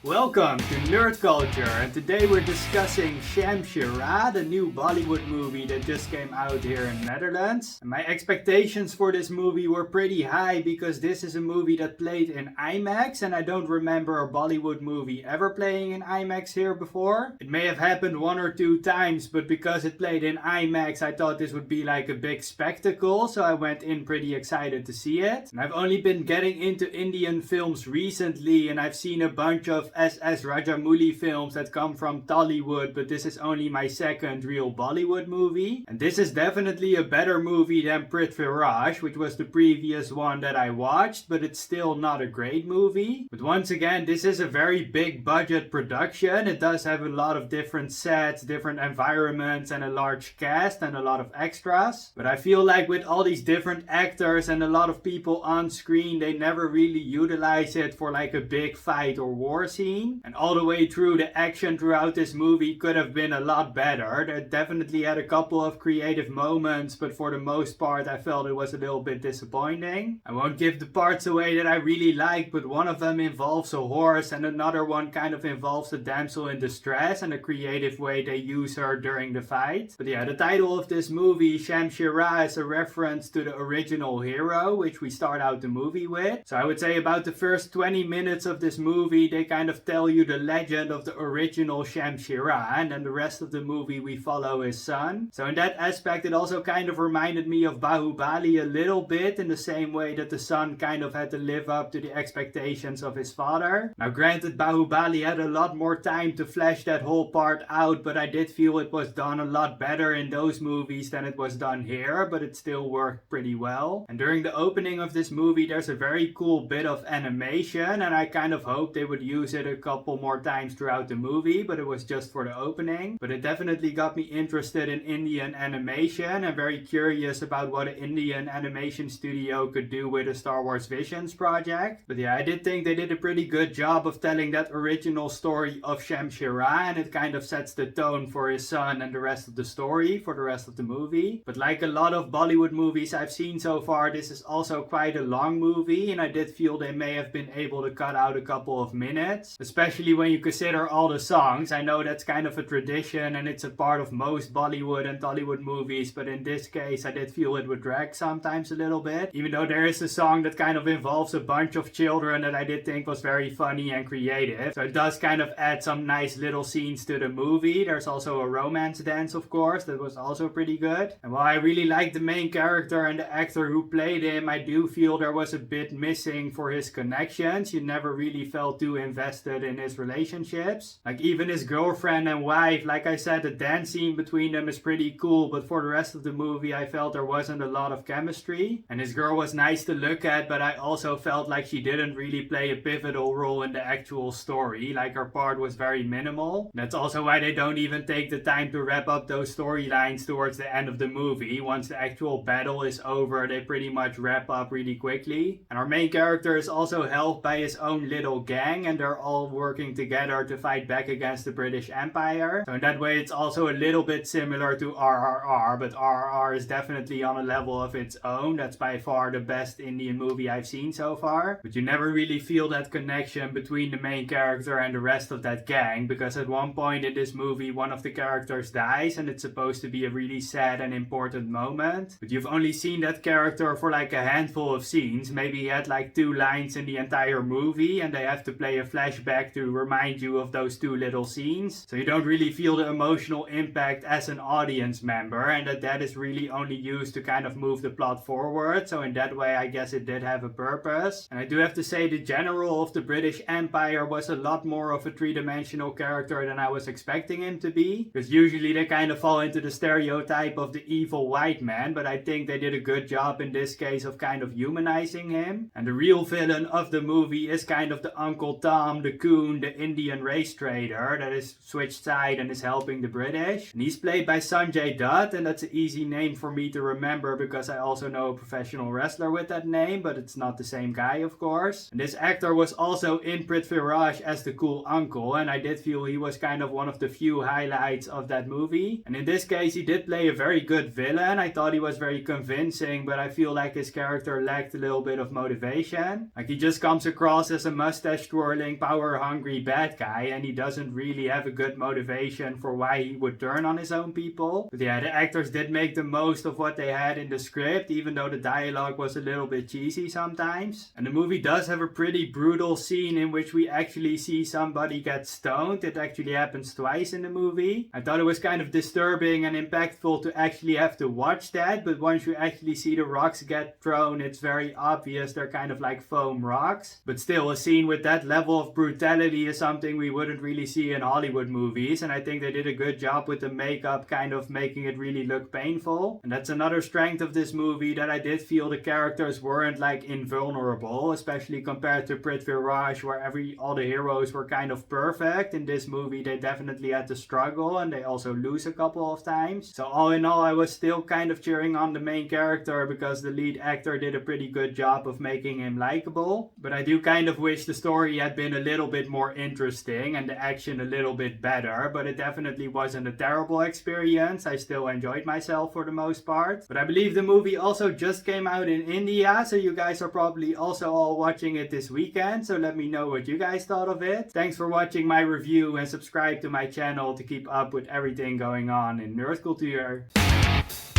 Welcome to Nerdcultuur, and today we're discussing Shamshera, the new Bollywood movie that just came out here in Netherlands. And my expectations for this movie were pretty high because this is a movie that played in IMAX, and I don't remember a Bollywood movie ever playing in IMAX here before. It may have happened one or two times, but because it played in IMAX, I thought this would be like a big spectacle, so I went in pretty excited to see it. And I've only been getting into Indian films recently, and I've seen a bunch of S.S. Rajamouli films that come from Tollywood, but this is only my second real Bollywood movie. And this is definitely a better movie than Prithviraj, which was the previous one that I watched, but it's still not a great movie. But once again, this is a very big budget production. It does have a lot of different sets, different environments, and a large cast and a lot of extras. But I feel like with all these different actors and a lot of people on screen, they never really utilize it for like a big fight or war scene. And all the way through, the action throughout this movie could have been a lot better. They definitely had a couple of creative moments, but for the most part I felt it was a little bit disappointing. I won't give the parts away that I really like, but one of them involves a horse and another one kind of involves a damsel in distress and a creative way they use her during the fight. But yeah, the title of this movie, Shamshera, is a reference to the original hero, which we start out the movie with. So I would say about the first 20 minutes of this movie, they kind of tell you the legend of the original Shamshera, and then the rest of the movie we follow his son. So in that aspect, it also kind of reminded me of Bahubali a little bit, in the same way that the son kind of had to live up to the expectations of his father. Now granted, Bahubali had a lot more time to flesh that whole part out, but I did feel it was done a lot better in those movies than it was done here, but it still worked pretty well. And during the opening of this movie, there's a very cool bit of animation, and I kind of hoped they would use it a couple more times throughout the movie, but it was just for the opening. But it definitely got me interested in Indian animation and very curious about what an Indian animation studio could do with a Star Wars Visions project. But yeah, I did think they did a pretty good job of telling that original story of Shamshera, and it kind of sets the tone for his son and the rest of the story for the rest of the movie. But like a lot of Bollywood movies I've seen so far, this is also quite a long movie, and I did feel they may have been able to cut out a couple of minutes, especially when you consider all the songs. I know that's kind of a tradition and it's a part of most Bollywood and Tollywood movies, but in this case I did feel it would drag sometimes a little bit, even though there is a song that kind of involves a bunch of children that I did think was very funny and creative. So it does kind of add some nice little scenes to the movie. There's also a romance dance, of course, that was also pretty good. And while I really like the main character and the actor who played him, I do feel there was a bit missing for his connections. You never really felt too invested in his relationships. Like even his girlfriend and wife, like I said, the dance scene between them is pretty cool, but for the rest of the movie I felt there wasn't a lot of chemistry. And his girl was nice to look at, but I also felt like she didn't really play a pivotal role in the actual story. Like her part was very minimal. That's also why they don't even take the time to wrap up those storylines towards the end of the movie. Once the actual battle is over, they pretty much wrap up really quickly. And our main character is also helped by his own little gang, and they're all working together to fight back against the British Empire. So in that way it's also a little bit similar to RRR, but RRR is definitely on a level of its own. That's by far the best Indian movie I've seen so far. But you never really feel that connection between the main character and the rest of that gang, because at one point in this movie one of the characters dies and it's supposed to be a really sad and important moment. But you've only seen that character for like a handful of scenes. Maybe he had like 2 lines in the entire movie and they have to play a flashback to remind you of those 2 little scenes. So you don't really feel the emotional impact as an audience member, and that is really only used to kind of move the plot forward. So in that way I guess it did have a purpose. And I do have to say the general of the British Empire was a lot more of a 3-dimensional character than I was expecting him to be, because usually they kind of fall into the stereotype of the evil white man, but I think they did a good job in this case of kind of humanizing him. And the real villain of the movie is kind of the Uncle Tom, the coon, the Indian race trader that is switched side and is helping the British. And he's played by Sanjay Dutt, and that's an easy name for me to remember because I also know a professional wrestler with that name, but it's not the same guy, of course. And this actor was also in Prithviraj as the cool uncle, and I did feel he was kind of one of the few highlights of that movie. And in this case he did play a very good villain. I thought he was very convincing, but I feel like his character lacked a little bit of motivation. Like he just comes across as a mustache twirling, power power-hungry bad guy, and he doesn't really have a good motivation for why he would turn on his own people. But yeah, the actors did make the most of what they had in the script, even though the dialogue was a little bit cheesy sometimes. And the movie does have a pretty brutal scene in which we actually see somebody get stoned. It actually happens twice in the movie. I thought it was kind of disturbing and impactful to actually have to watch that, but once you actually see the rocks get thrown, it's very obvious they're kind of like foam rocks. But still, a scene with that level of brutality is something we wouldn't really see in Hollywood movies, and I think they did a good job with the makeup kind of making it really look painful. And that's another strength of this movie, that I did feel the characters weren't like invulnerable, especially compared to Prithvi Raj, where all the heroes were kind of perfect. In this movie they definitely had to struggle, and they also lose a couple of times. So all in all, I was still kind of cheering on the main character because the lead actor did a pretty good job of making him likable. But I do kind of wish the story had been a little bit more interesting and the action a little bit better, but it definitely wasn't a terrible experience. I still enjoyed myself for the most part. But I believe the movie also just came out in India, so you guys are probably also all watching it this weekend, so let me know what you guys thought of it. Thanks for watching my review, and subscribe to my channel to keep up with everything going on in Nerdcultuur.